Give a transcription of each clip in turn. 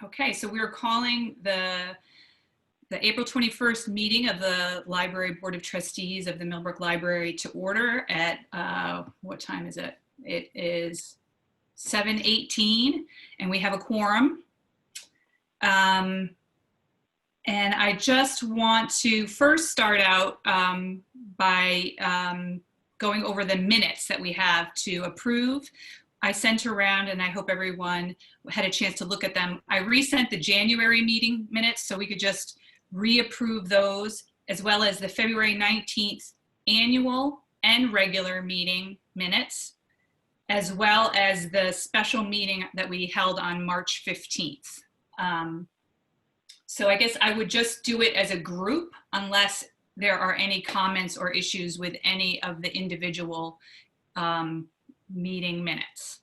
Okay, so we are calling the April 21st meeting of the Library Board of Trustees of the Millbrook Library to order at, what time is it? It is 7:18 and we have a quorum. And I just want to first start out by going over the minutes that we have to approve. I sent around, and I hope everyone had a chance to look at them. I resent the January meeting minutes so we could just reapprove those, as well as the February 19th annual and regular meeting minutes, as well as the special meeting that we held on March 15th. So I guess I would just do it as a group unless there are any comments or issues with any of the individual meeting minutes.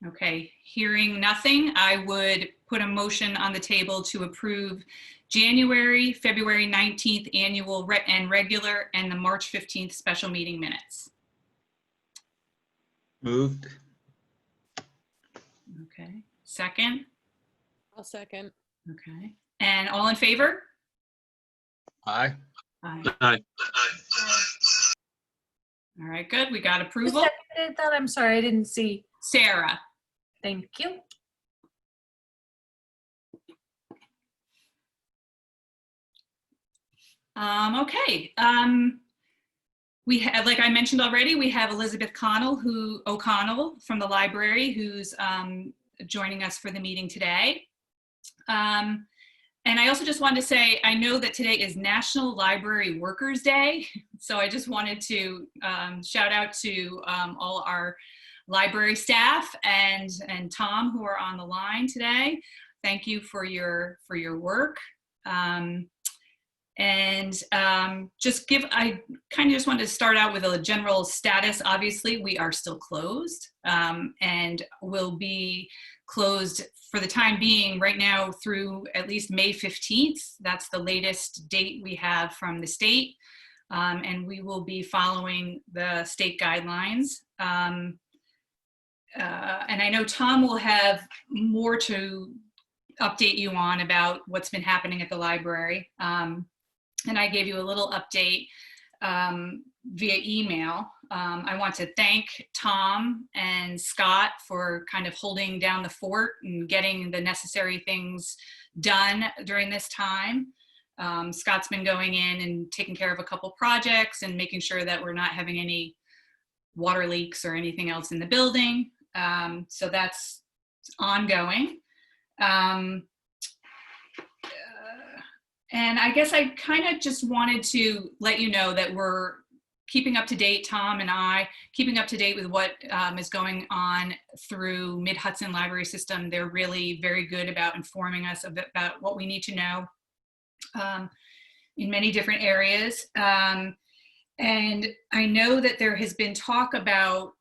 Okay, hearing nothing, I would put a motion on the table to approve January, February 19th annual and regular, and the March 15th special meeting minutes. Moved. Okay, second? I'll second. Okay, and all in favor? Aye. Aye. Aye. All right, good, we got Who approval. seconded that? I'm sorry, I didn't see. Sarah. Thank you. Okay. We have, like I mentioned already, we have Elizabeth O'Connell from the library who's joining us for the meeting today. And I also just wanted to say, I know that today is National Library Workers Day. So I just wanted to shout out to all our library staff and Tom, who are on the line today. Thank you for your work. I kind of just wanted to start out with a general status. Obviously, we are still closed and will be closed for the time being right now through at least May 15th. That's the latest date we have from the state. And we will be following the state guidelines. And I know Tom will have more to update you on about what's been happening at the library. And I gave you a little update via email. I want to thank Tom and Scott for kind of holding down the fort and getting the necessary things done during this time. Scott's been going in and taking care of a couple projects and making sure that we're not having any water leaks or anything else in the building. So that's ongoing. And I guess I kind of just wanted to let you know that we're keeping up to date, Tom and I, keeping up to date with what is going on through Mid-Hudson Library System. They're really very good about informing us about what we need to know in many different areas. And I know that there has been talk about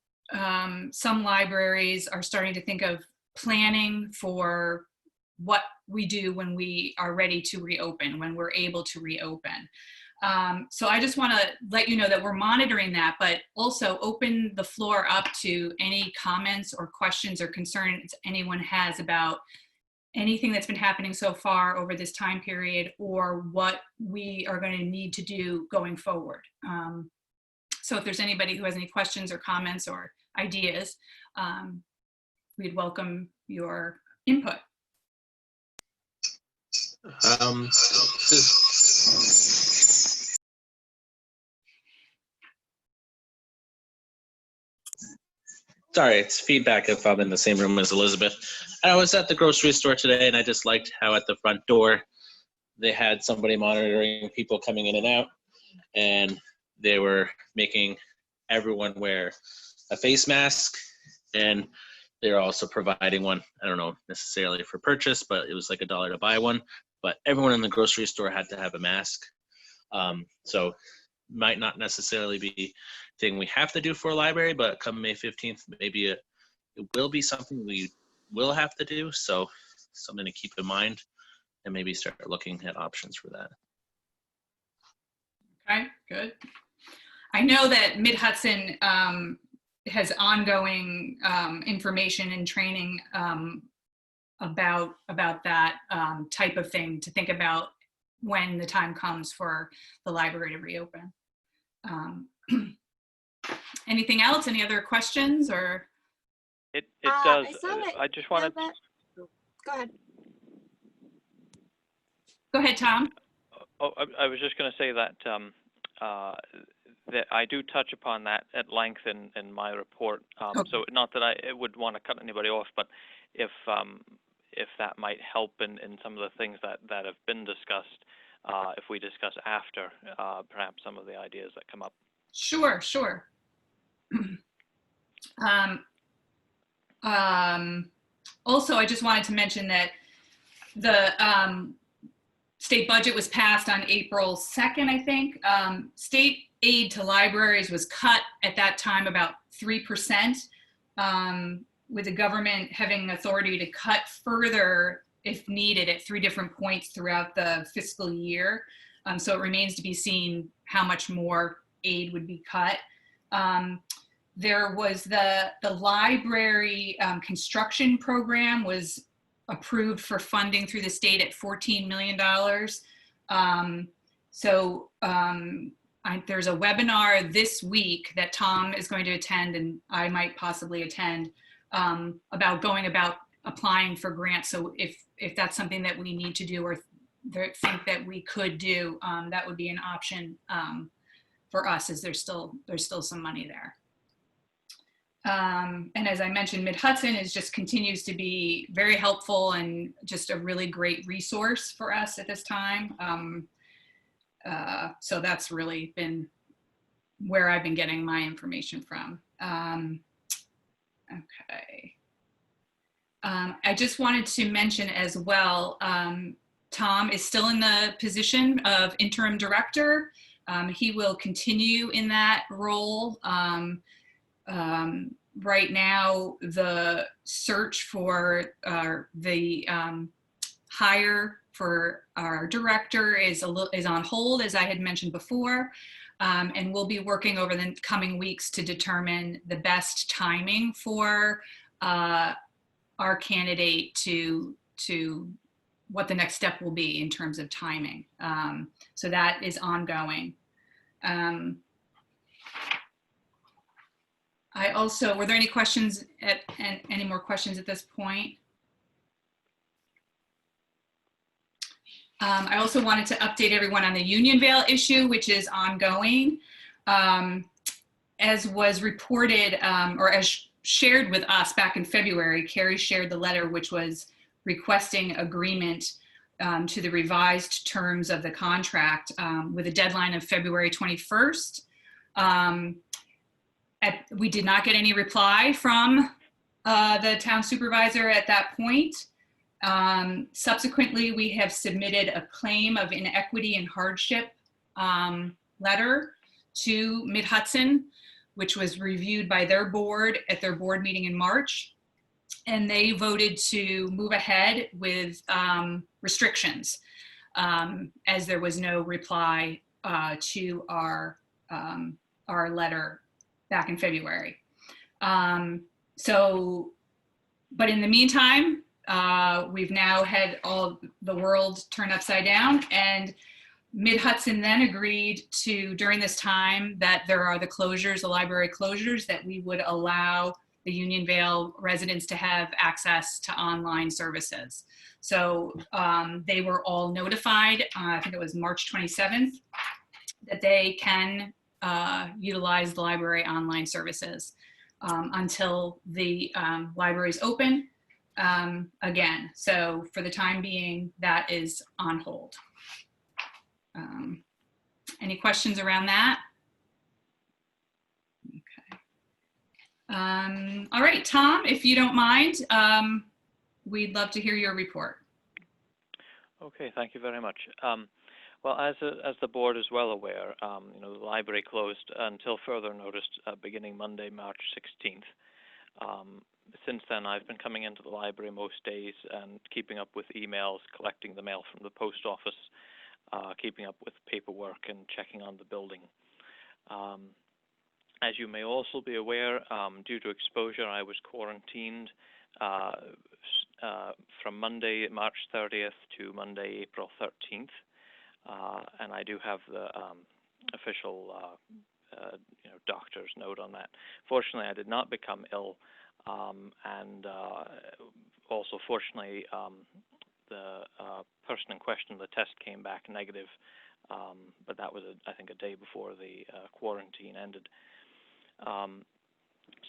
some libraries are starting to think of planning for what we do when we are ready to reopen, when we're able to reopen. So I just want to let you know that we're monitoring that, but also open the floor up to any comments or questions or concerns anyone has about anything that's been happening so far over this time period or what we are going to need to do going forward. So if there's anybody who has any questions or comments or ideas, we'd welcome your input. Sorry, it's feedback if I'm in the same room as Elizabeth. I was at the grocery store today and I just liked how at the front door they had somebody monitoring people coming in and out, and they were making everyone wear a face mask, and they're also providing one. I don't know necessarily for purchase, but it was like $1 to buy one. But everyone in the grocery store had to have a mask. So might not necessarily be a thing we have to do for a library, but come May 15th, maybe it will be something we will have to do. So something to keep in mind and maybe start looking at options for that. Okay, good. I know that Mid-Hudson has ongoing information and training about that type of thing to think about when the time comes for the library to reopen. Anything else? Any other questions or? It does. I saw that. I just wanted. Go ahead. Go ahead, Tom. Oh, I was just going to say that that I do touch upon that at length in my report. Okay. So not that I would want to cut anybody off, but if that might help in some of the things that have been discussed, if we discuss after perhaps some of the ideas that come up. Sure. Also, I just wanted to mention that the state budget was passed on April 2nd, I think. State aid to libraries was cut at that time about 3%, with the government having authority to cut further if needed at 3 different points throughout the fiscal year. So it remains to be seen how much more aid would be cut. There was the library construction program was approved for funding through the state at $14 million. There's a webinar this week that Tom is going to attend, and I might possibly attend, about going about applying for grants. So if that's something that we need to do or think that we could do, that would be an option for us, as there's still some money there. And as I mentioned, Mid-Hudson continues to be very helpful and just a really great resource for us at this time. So that's really been where I've been getting my information from. Okay. I just wanted to mention as well, Tom is still in the position of interim director. He will continue in that role. Right now, the search for the hire for our director is on hold, as I had mentioned before, and we'll be working over the coming weeks to determine the best timing for our candidate to what the next step will be in terms of timing. So that is ongoing. Were there any questions any more questions at this point? I also wanted to update everyone on the Unionvale issue, which is ongoing. As was reported, or as shared with us back in February, Carrie shared the letter which was requesting agreement to the revised terms of the contract with a deadline of February 21st. We did not get any reply from the town supervisor at that point. Subsequently, we have submitted a claim of inequity and hardship letter to Mid-Hudson, which was reviewed by their board at their board meeting in March. And they voted to move ahead with restrictions, as there was no reply to our letter back in February. But in the meantime, we've now had all the world turn upside down, and Mid-Hudson then agreed to, during this time that there are the library closures, that we would allow the Unionvale residents to have access to online services. So they were all notified, I think it was March 27th, that they can utilize the library online services until the libraries open again. So for the time being, that is on hold. Any questions around that? Okay. All right, Tom, if you don't mind, we'd love to hear your report. Okay, thank you very much. Well, as the board is well aware, the library closed until further notice beginning Monday, March 16th. Since then, I've been coming into the library most days and keeping up with emails, collecting the mail from the post office, keeping up with paperwork and checking on the building. As you may also be aware, due to exposure, I was quarantined from Monday, March 30th to Monday, April 13th. And I do have the official doctor's note on that. Fortunately, I did not become ill. And also, fortunately, the person in question, the test came back negative. But that was, I think, a day before the quarantine ended.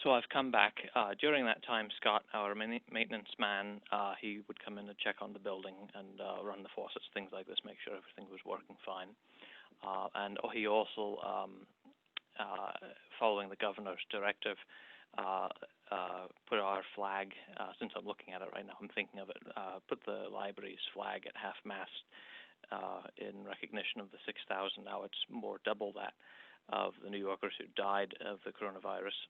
So I've come back. During that time, Scott, our maintenance man, he would come in and check on the building and run the faucets, things like this, make sure everything was working fine. And he also, following the governor's directive, put our flag, since I'm looking at it right now, I'm thinking of it, put the library's flag at half-mast in recognition of the 6,000. Now it's more double that of the New Yorkers who died of the coronavirus.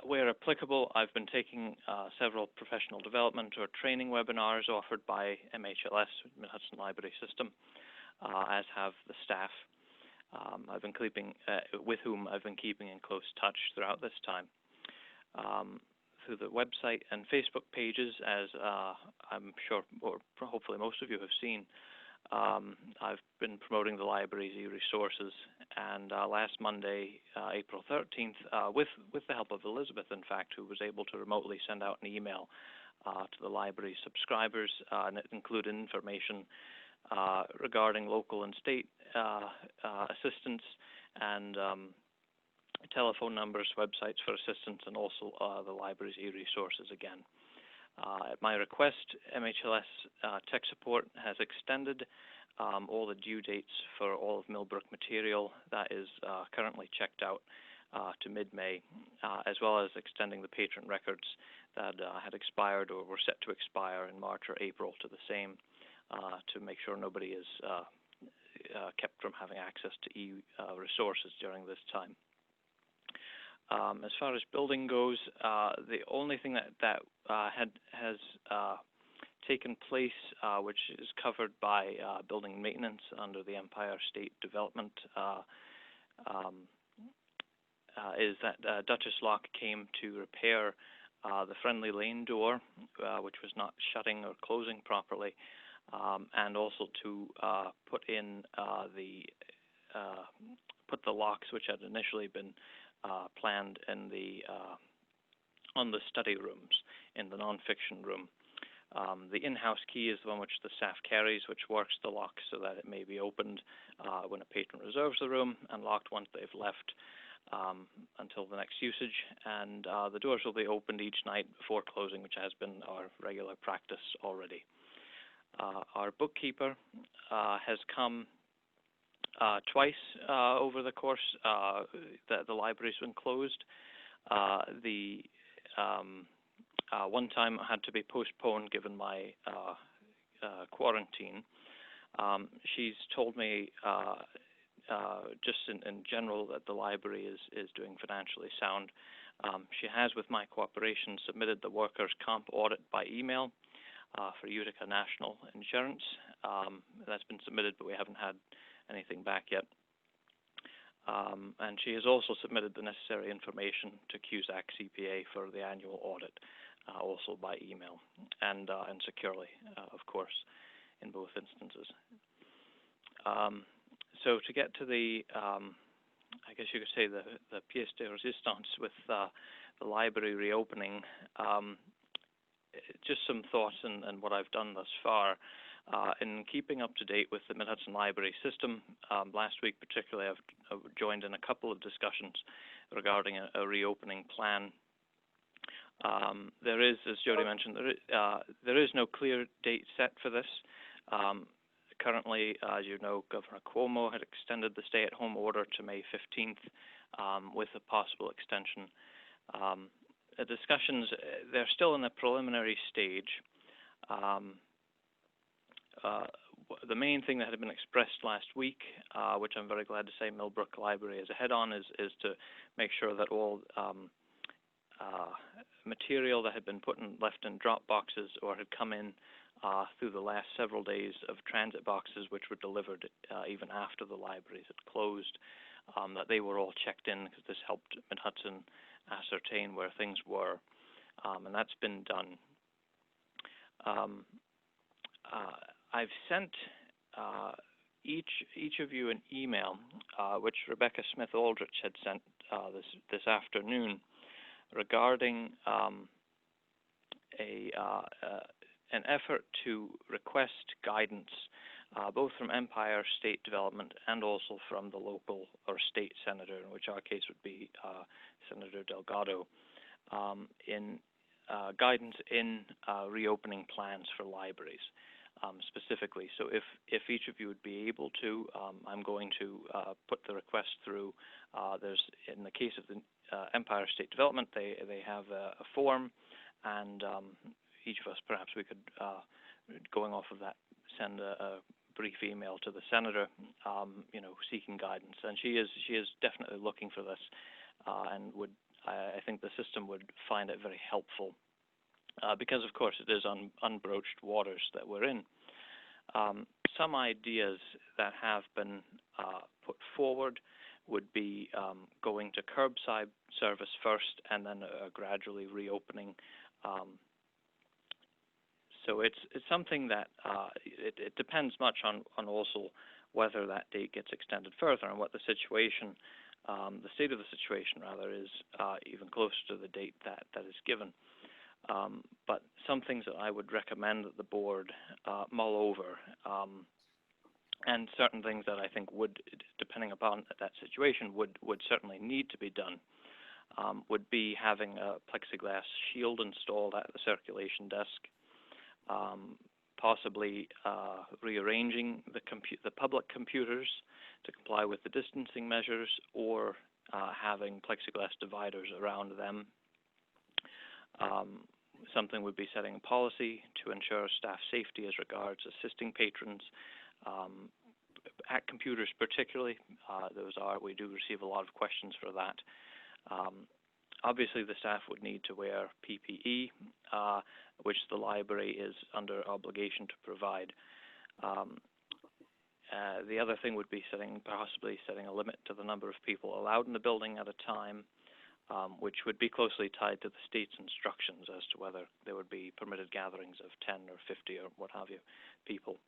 Where applicable, I've been taking several professional development or training webinars offered by MHLS, Mid-Hudson Library System, as have the staff. I've been with whom I've been keeping in close touch throughout this time. Through the website and Facebook pages, as I'm sure, or hopefully most of you have seen, I've been promoting the library's e-resources, and last Monday, April 13th, with the help of Elizabeth, in fact, who was able to remotely send out an email to the library subscribers, and it included information regarding local and state assistance and telephone numbers, websites for assistance, and also the library's e-resources again. At my request, MHLS tech support has extended all the due dates for all of Millbrook material that is currently checked out to mid-May, as well as extending the patron records that had expired or were set to expire in March or April to the same, to make sure nobody is kept from having access to e-resources during this time. As far as building goes, the only thing that has taken place, which is covered by building maintenance under the Empire State Development, is that Duchess Lock came to repair the Friendly Lane door, which was not shutting or closing properly, and also to put in put the locks which had initially been planned in on the study rooms in the nonfiction room. The in-house key is the one which the staff carries, which works the lock so that it may be opened when a patron reserves the room and locked once they've left until the next usage. And the doors will be opened each night before closing, which has been our regular practice already. Our bookkeeper has come twice over the course that the library's been closed. One time had to be postponed given my quarantine. She's told me just in general that the library is doing financially sound. She has, with my cooperation, submitted the workers' comp audit by email for Utica National Insurance. That's been submitted, but we haven't had anything back yet. And she has also submitted the necessary information to Cusack CPA for the annual audit, also by email and securely, of course, in both instances. So to get to the, I guess you could say the pièce de résistance with the library reopening, just some thoughts and what I've done thus far. In keeping up to date with the Mid-Hudson Library System, last week particularly I've joined in a couple of discussions regarding a reopening plan. There is, as Jody mentioned, there is no clear date set for this. Currently, as you know, Governor Cuomo had extended the stay-at-home order to May 15th with a possible extension. The discussions, they're still in the preliminary stage. The main thing that had been expressed last week, which I'm very glad to say Millbrook Library is ahead on, is to make sure that all material that had been left in drop boxes or had come in through the last several days of transit boxes, which were delivered even after the libraries had closed, that they were all checked in, because this helped Mid-Hudson ascertain where things were, and that's been done. I've sent each of you an email, which Rebecca Smith Aldrich had sent this afternoon, regarding an effort to request guidance, both from Empire State Development and also from the local or state senator, in which our case would be Senator Delgado, in guidance in reopening plans for libraries. Specifically. So if each of you would be able to, I'm going to put the request through. There's, in the case of the Empire State Development, they have a form, and each of us, perhaps we could, going off of that, send a brief email to the senator, seeking guidance. And she is definitely looking for this, and I think the system would find it very helpful. Because, of course, it is unbroached waters that we're in. Some ideas that have been put forward would be going to curbside service first and then gradually reopening. So it's something that it depends much on also whether that date gets extended further and what the situation, the state of the situation rather, is even closer to the date that is given. But some things that I would recommend that the board mull over, and certain things that I think would, depending upon that situation, would certainly need to be done, would be having a plexiglass shield installed at the circulation desk, possibly rearranging the public computers to comply with the distancing measures, or having plexiglass dividers around them. Something would be setting a policy to ensure staff safety as regards assisting patrons at computers, particularly. We do receive a lot of questions for that. Obviously, the staff would need to wear PPE, which the library is under obligation to provide. The other thing would be possibly setting a limit to the number of people allowed in the building at a time, which would be closely tied to the state's instructions as to whether there would be permitted gatherings of 10 or 50 or what have you people.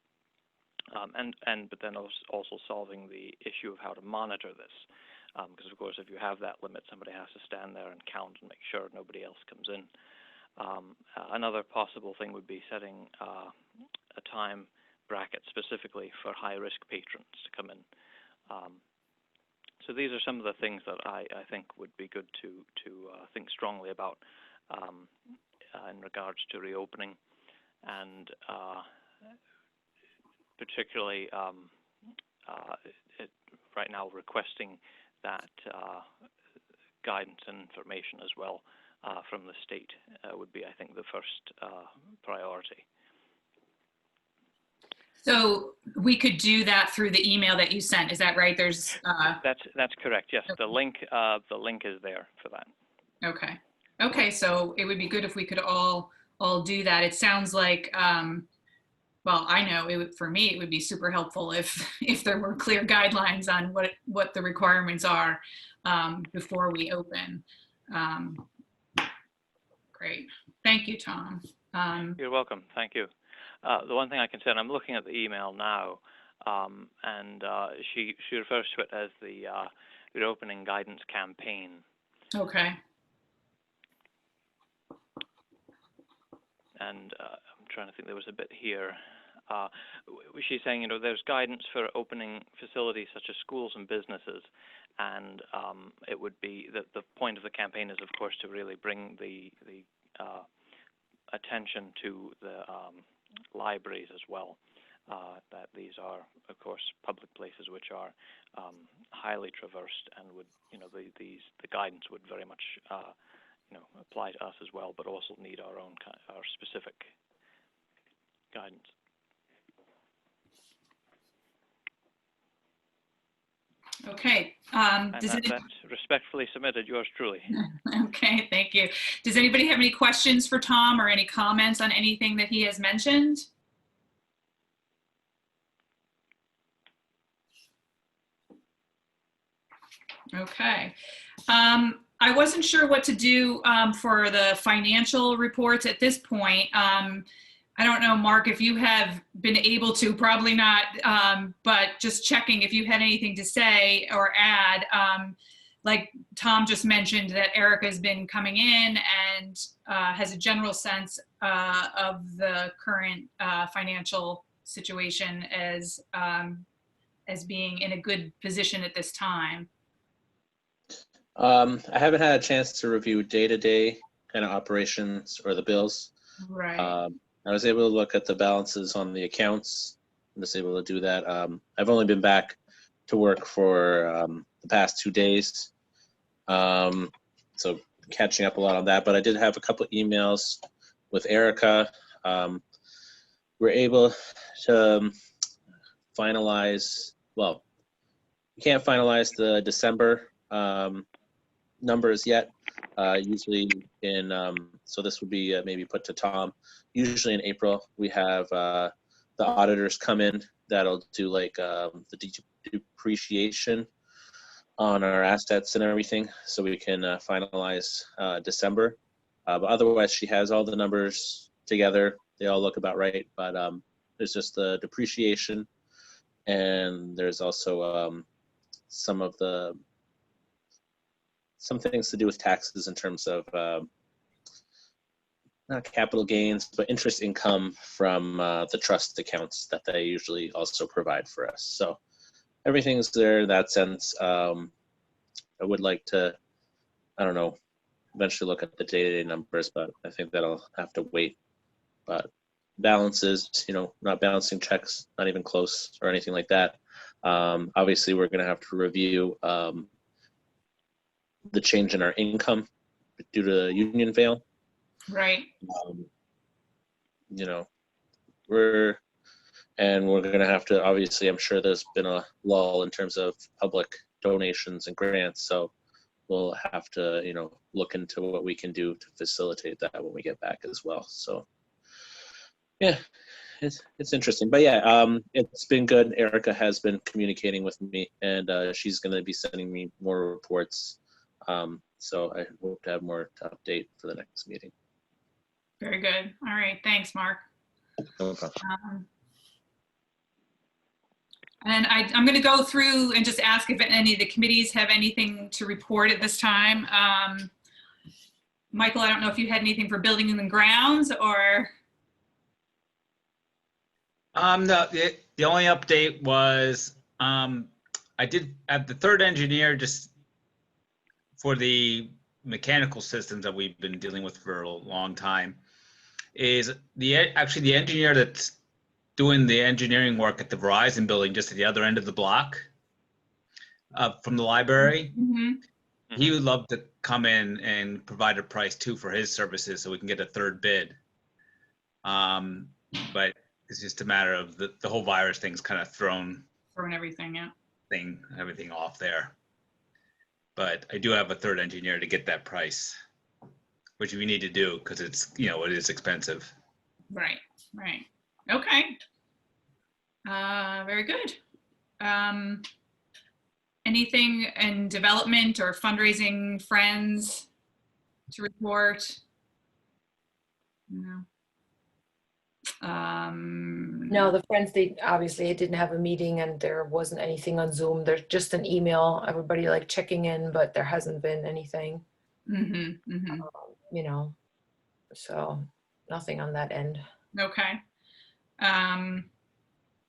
But then also solving the issue of how to monitor this. Because, of course, if you have that limit, somebody has to stand there and count and make sure nobody else comes in. Another possible thing would be setting a time bracket specifically for high-risk patrons to come in. So these are some of the things that I think would be good to think strongly about in regards to reopening, and particularly right now requesting that guidance and information as well from the state would be, I think, the first priority. So we could do that through the email that you sent. Is that right? There's that's correct. Yes, okay. The link is there for that. Okay. Okay. So it would be good if we could all do that. It sounds like, well, I know for me, it would be super helpful if there were clear guidelines on what the requirements are before we open. Great. Thank you, Tom. You're welcome. Thank you. The one thing I can say, and I'm looking at the email now, and she refers to it as the reopening guidance campaign. Okay. And I'm trying to think, there was a bit here. She's saying, there's guidance for opening facilities such as schools and businesses, and it would be that the point of the campaign is, of course, to really bring the attention to the libraries as well. That these are, of course, public places which are highly traversed, and would, the guidance would very much, apply to us as well, but also need our specific guidance. Okay. That's respectfully submitted, yours truly. Okay, thank you. Does anybody have any questions for Tom or any comments on anything that he has mentioned? Okay. I wasn't sure what to do for the financial reports at this point. I don't know, Mark, if you have been able to, probably not, but just checking if you had anything to say or add. Like Tom just mentioned, that Erica's been coming in and has a general sense of the current financial situation as being in a good position at this time. I haven't had a chance to review day-to-day kind of operations or the bills. Right. I was able to look at the balances on the accounts. I'm just able to do that. I've only been back to work for the past 2 days. So catching up a lot on that, but I did have a couple of emails with Erica. We're able to finalize, well, we can't finalize the December numbers yet. Usually in, so this would be maybe put to Tom. Usually in April, we have the auditors come in that'll do like the depreciation on our assets and everything, so we can finalize December. But otherwise, she has all the numbers together. They all look about right, but there's just the depreciation, and there's also some things to do with taxes in terms of not capital gains, but interest income from the trust accounts that they usually also provide for us. So everything's there in that sense. I would like to, I don't know, eventually look at the day-to-day numbers, but I think that'll have to wait. But balances, not balancing checks, not even close or anything like that. Obviously, we're going to have to review the change in our income due to union veil. Right. We're going to have to, obviously, I'm sure there's been a lull in terms of public donations and grants, so we'll have to, look into what we can do to facilitate that when we get back as well. So yeah, it's interesting, but yeah, it's been good. Erica has been communicating with me, and she's going to be sending me more reports. So I hope to have more to update for the next meeting. Very good. All right. Thanks, Mark. No problem. And I'm going to go through and just ask if any of the committees have anything to report at this time. Michael, I don't know if you had anything for building and grounds or. The only update was I did have the third engineer just for the mechanical systems that we've been dealing with for a long time. Is actually the engineer that's doing the engineering work at the Verizon building just at the other end of the block from the library. Mm-hmm. He would love to come in and provide a price too for his services so we can get a third bid. But it's just a matter of the whole virus thing's kind of thrown everything, yeah. Everything off there. But I do have a third engineer to get that price, which we need to do because it's, it is expensive. Right. Okay. Very good. Anything in development or fundraising friends to report? No. No, the friends, obviously it didn't have a meeting and there wasn't anything on Zoom. There's just an email, everybody checking in, but there hasn't been anything, so nothing on that end. Okay.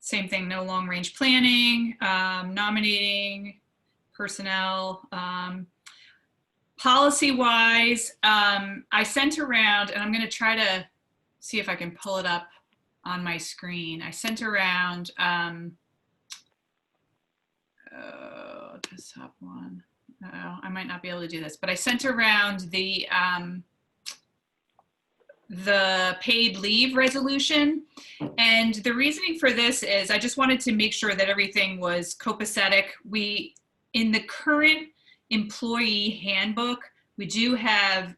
Same thing, no long range planning, nominating, personnel. Policy wise, I sent around, and I'm going to try to see if I can pull it up on my screen. I sent around this top one. I might not be able to do this, but I sent around the paid leave resolution. And the reasoning for this is I just wanted to make sure that everything was copacetic. In the current employee handbook, we do have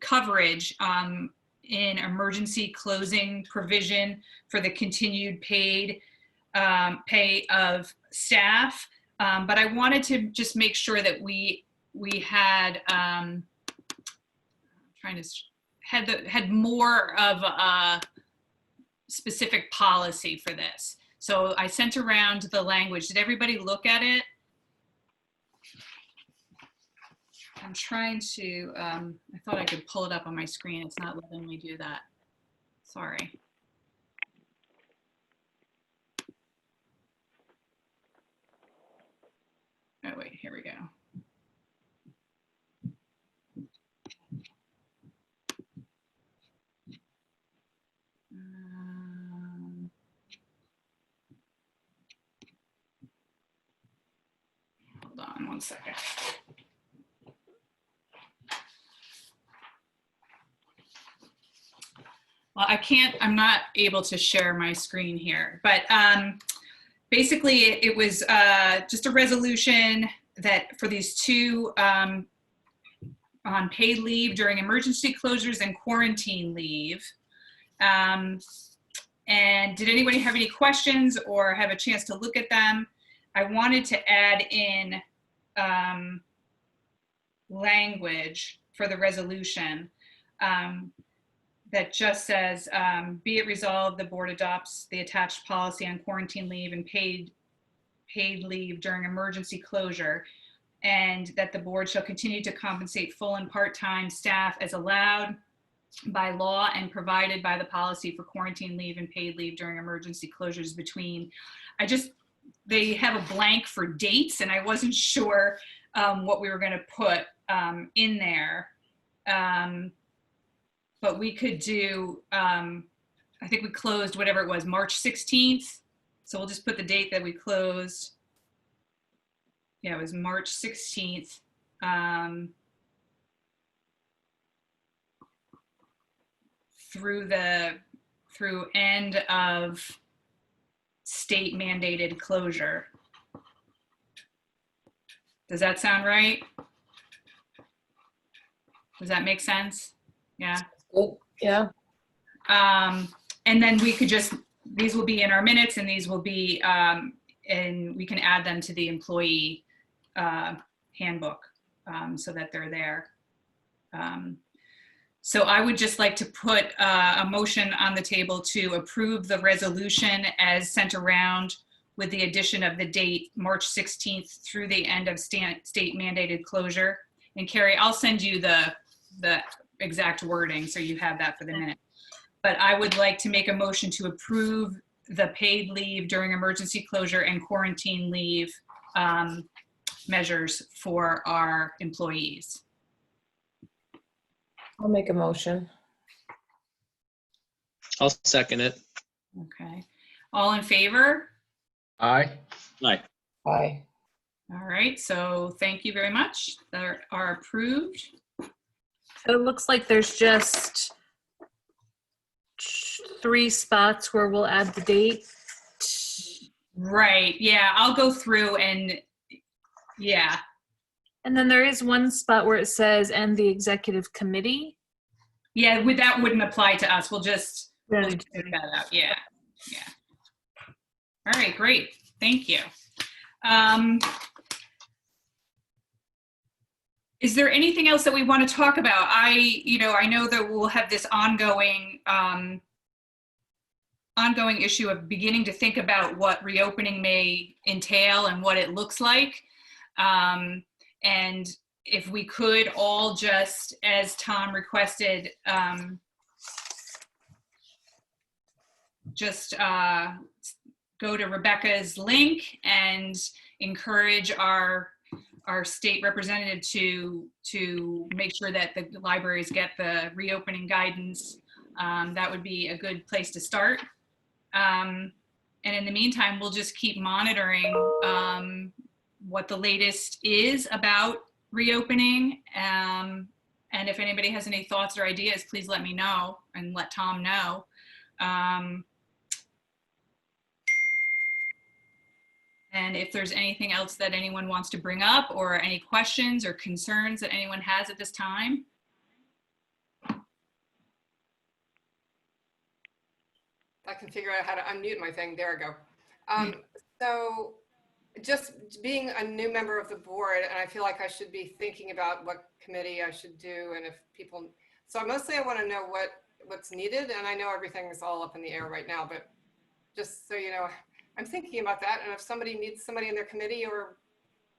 coverage in emergency closing provision for the continued paid pay of staff. But I wanted to just make sure that we had had more of a specific policy for this. So I sent around the language. Did everybody look at it? I'm trying to, I thought I could pull it up on my screen. It's not letting me do that. Sorry. Oh, wait, here we go. Hold on one second. Well, I'm not able to share my screen here, but basically it was just a resolution that for these two on paid leave during emergency closures and quarantine leave. And did anybody have any questions or have a chance to look at them? I wanted to add in language for the resolution that just says, be it resolved, the board adopts the attached policy on quarantine leave and paid leave during emergency closure, and that the board shall continue to compensate full and part-time staff as allowed by law and provided by the policy for quarantine leave and paid leave during emergency closures between. They have a blank for dates, and I wasn't sure what we were going to put in there. But we could do, I think we closed whatever it was, March 16th. So we'll just put the date that we closed. Yeah, it was March 16th. Through end of state mandated closure. Does that sound right? Does that make sense? Yeah. Good. Yeah. And then we could just, these will be in our minutes, and these will be, and we can add them to the employee handbook so that they're there. So I would just like to put a motion on the table to approve the resolution as sent around with the addition of the date March 16th through the end of state mandated closure. And Carrie, I'll send you the exact wording so you have that for the minute. But I would like to make a motion to approve the paid leave during emergency closure and quarantine leave measures for our employees. I'll make a motion. I'll second it. Okay. All in favor? Aye. Aye. Aye. All right. So thank you very much. They are approved. So it looks like there's just 3 spots where we'll add the date. Right. Yeah. I'll go through and yeah. And then there is one spot where it says, and the executive committee. Yeah. That wouldn't apply to us. We'll just Yeah. take that out. Yeah. Yeah. All right. Great. Thank you. Is there anything else that we want to talk about? I know that we'll have this ongoing issue of beginning to think about what reopening may entail and what it looks like. And if we could all just, as Tom requested, just go to Rebecca's link and encourage our state representative to make sure that the libraries get the reopening guidance. That would be a good place to start. And in the meantime, we'll just keep monitoring what the latest is about reopening. And if anybody has any thoughts or ideas, please let me know and let Tom know. And if there's anything else that anyone wants to bring up or any questions or concerns that anyone has at this time. I can figure out how to unmute my thing. There I go. So just being a new member of the board, and I feel like I should be thinking about what committee I should do, and if people, so mostly I want to know what's needed, and I know everything is all up in the air right now, but just so you know, I'm thinking about that, and if somebody needs somebody in their committee, or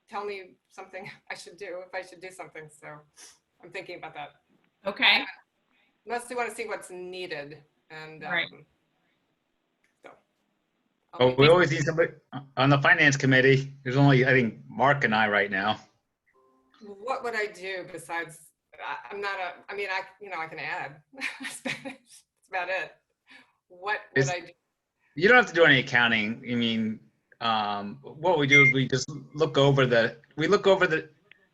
tell me something I should do, if I should do something, so I'm thinking about that. Okay. Mostly want to see what's needed, and Right. so. Well, we always need somebody on the finance committee. There's only, I think, Mark and I right now. What would I do besides? I'm not a. I mean, I can add. That's about it. What would I do? You don't have to do any accounting. I mean, what we do is we just look over the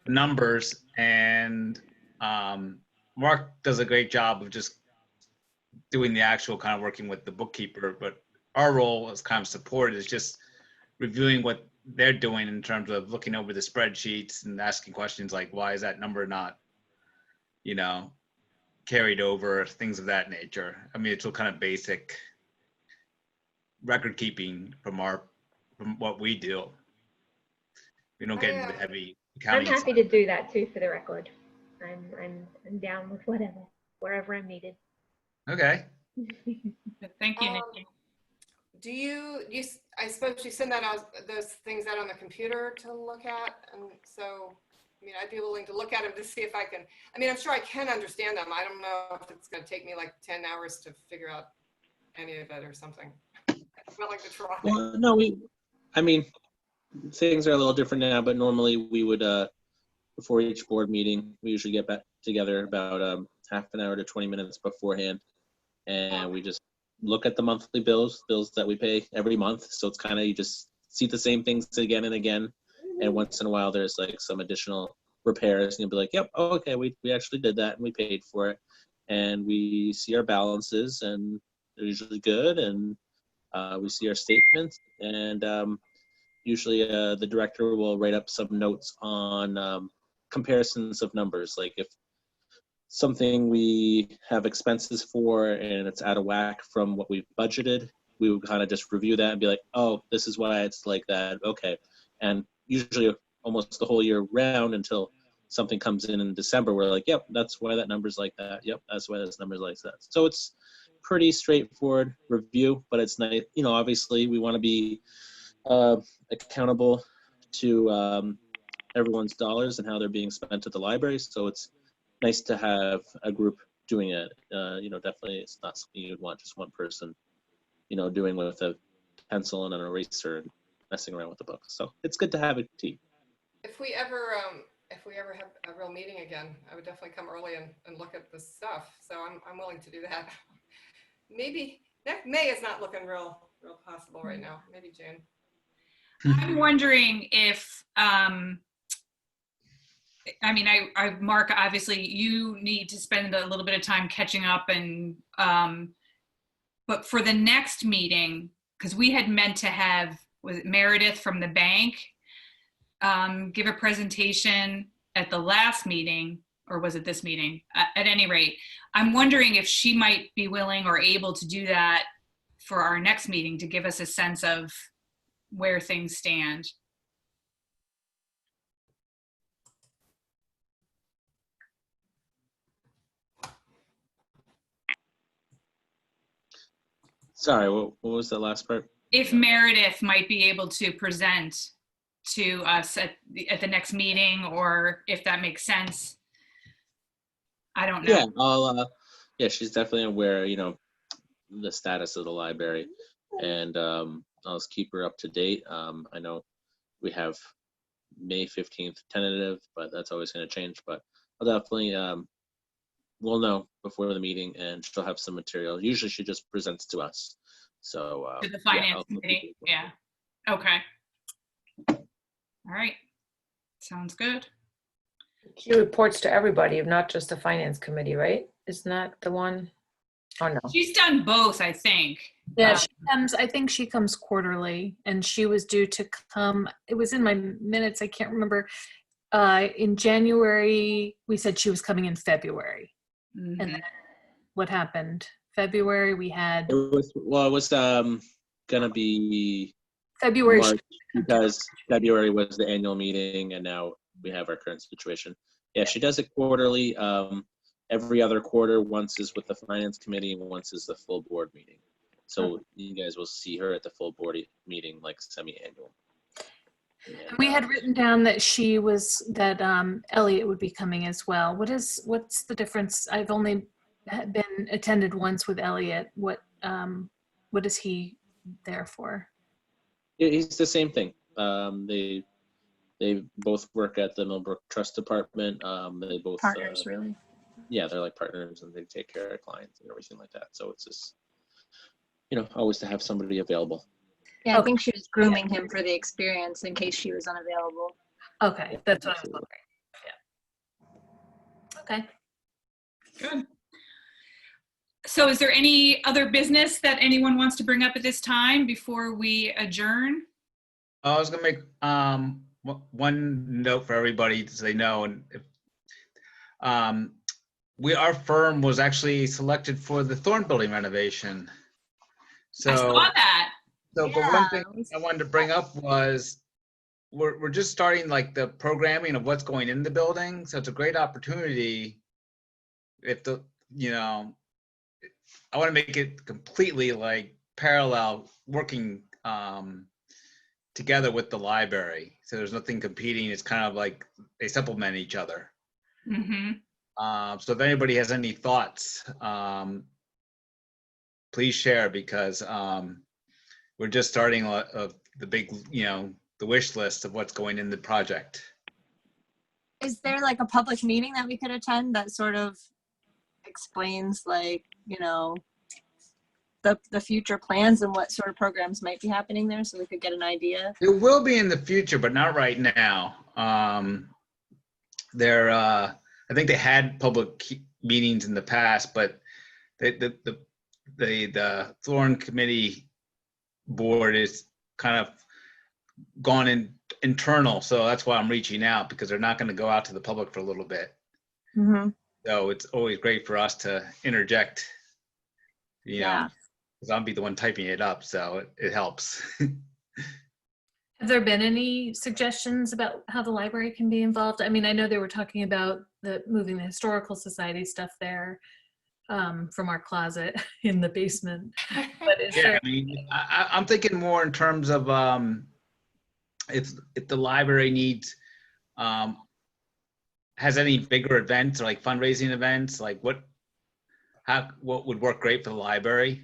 numbers, and Mark does a great job of just doing the actual kind of working with the bookkeeper. But our role as kind of support is just reviewing what they're doing in terms of looking over the spreadsheets and asking questions like, why is that number not, carried over, things of that nature. I mean, it's all kind of basic record keeping from what we do. We don't get into the heavy I'm accounting happy side. to do that too, for the record. I'm down with whatever, wherever I'm needed. Okay. Thank you, Nikki. Do you? I suppose you send that out, those things out on the computer to look at, and so. I mean, I'd be willing to look at them to see if I can. I mean, I'm sure I can understand them. I don't know if it's going to take me like 10 hours to figure out any of it or something. I'm willing to try. Well, no, I mean, things are a little different now, but normally we would, before each board meeting, we usually get back together about half an hour to 20 minutes beforehand. And we just look at the monthly bills that we pay every month. So it's kind of, you just see the same things again and again. And once in a while, there's like some additional repairs, and you'll be like, "Yep, oh, okay, we actually did that, and we paid for it." And we see our balances, and they're usually good, and we see our statements, and usually the director will write up some notes on comparisons of numbers, like if something we have expenses for and it's out of whack from what we've budgeted, we would kind of just review that and be like, "Oh, this is why it's like that." Okay, and usually almost the whole year round until something comes in December, we're like, "Yep, that's why that number's like that. Yep, that's why this number's like that." So it's pretty straightforward review, but it's nice. Obviously we want to be accountable to everyone's dollars and how they're being spent at the library. So it's nice to have a group doing it. Definitely it's not something you'd want just one person, doing with a pencil and an eraser and messing around with the books. So it's good to have a team. If we ever have a real meeting again, I would definitely come early and look at the stuff. So I'm willing to do that. Maybe May is not looking real possible right now. Maybe June. I'm wondering if, Mark, obviously you need to spend a little bit of time catching up, and but for the next meeting, because we had meant to have, was it Meredith from the bank, give a presentation at the last meeting, or was it this meeting? At any rate, I'm wondering if she might be willing or able to do that for our next meeting to give us a sense of where things stand. Sorry, what was the last part? If Meredith might be able to present to us at the next meeting, or if that makes sense. I don't know. Yeah, she's definitely aware, the status of the library, and I'll just keep her up to date. I know we have May 15th tentative, but that's always going to change. But I'll definitely, we'll know before the meeting, and she'll have some material. Usually she just presents to us. So to the finance committee. Yeah. Okay. All right. Sounds good. She reports to everybody, not just the finance committee, right? Isn't that the one? Oh, no. She's done both, I think. Yeah, I think she comes quarterly, and she was due to come, it was in my minutes, I can't remember. In January, we said she was coming in February. Mm-hmm. And then what happened? February, we had. It was gonna be February. March, because February was the annual meeting, and now we have our current situation. Yeah, she does it quarterly. Every other quarter, once is with the finance committee, and once is the full board meeting. So you guys will see her at the full board meeting, like semi-annual. We had written down that Elliot would be coming as well. What's the difference? I've only been attended once with Elliot. What is he there for? It's the same thing. They both work at the Millbrook Trust Department. They both Partners, really. Yeah, they're like partners, and they take care of clients and everything like that. So it's just, always to have somebody available. Yeah, I think she was grooming him for the experience in case she was unavailable. Okay, that's what I was wondering. Yeah. Okay. Good. So is there any other business that anyone wants to bring up at this time before we adjourn? I was gonna make one note for everybody to say no, and if, our firm was actually selected for the Thorn Building renovation. So I saw that. So, but one thing I wanted to bring up was we're just starting like the programming of what's going in the building. So it's a great opportunity if I want to make it completely like parallel working together with the library. So there's nothing competing. It's kind of like they supplement each other. Mm-hmm. So if anybody has any thoughts, please share, because we're just starting the big, the wish list of what's going in the project. Is there like a public meeting that we could attend that sort of explains like, the future plans and what sort of programs might be happening there, so we could get an idea? It will be in the future, but not right now. I think they had public meetings in the past, but the Thorn Committee board is kind of gone internal, so that's why I'm reaching out, because they're not going to go out to the public for a little bit. Mm-hmm. So it's always great for us to interject, because I'll be the one typing it up, so it helps. Have there been any suggestions about how the library can be involved? I mean, I know they were talking about moving the Historical Society stuff there from our closet in the basement. But I mean, I'm thinking more in terms of if the library needs has any bigger events or like fundraising events, like what would work great for the library?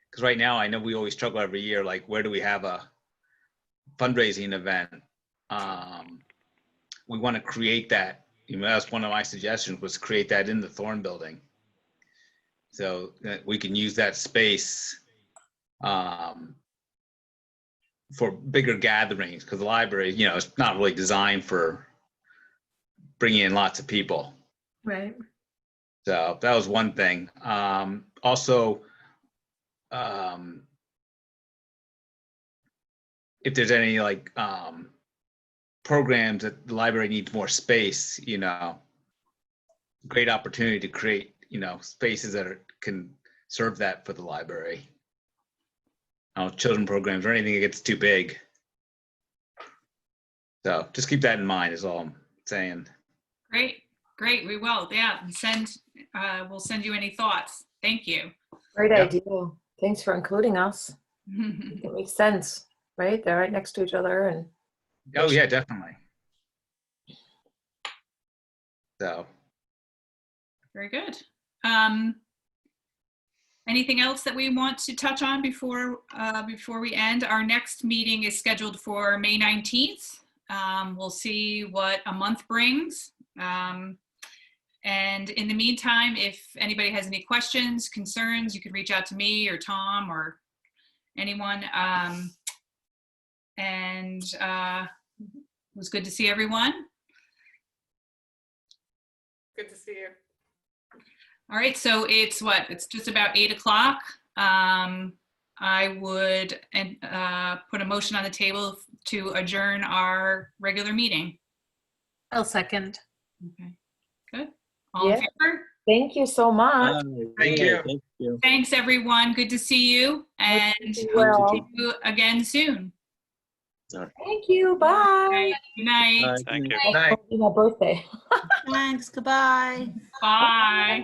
Because right now I know we always struggle every year, like where do we have a fundraising event? We want to create that. That's one of my suggestions, was create that in the Thorn building, so that we can use that space for bigger gatherings, because the library, it's not really designed for bringing in lots of people. Right. So that was one thing. Also, if there's any like programs that the library needs more space, great opportunity to create, spaces that can serve that for the library. Children programs or anything that gets too big. So just keep that in mind is all I'm saying. Great. We will. Yeah. We'll send you any thoughts. Thank you. Great idea. Thanks for including us. It makes sense, right? They're right next to each other, and Oh yeah, definitely. So. Very good. Anything else that we want to touch on before we end? Our next meeting is scheduled for May 19th. We'll see what a month brings. And in the meantime, if anybody has any questions, concerns, you could reach out to me or Tom or anyone. It was good to see everyone. Good to see you. All right, so it's just about 8 o'clock. I would put a motion on the table to adjourn our regular meeting. I'll second. Okay, good. All in favor? Thank you so much. Thank you. Thank you. Thanks, everyone. Good to see you, and Well. see you again soon. Thank you. Bye. Good night. Thank you. Good night. My birthday. Thanks, goodbye. Bye. Bye.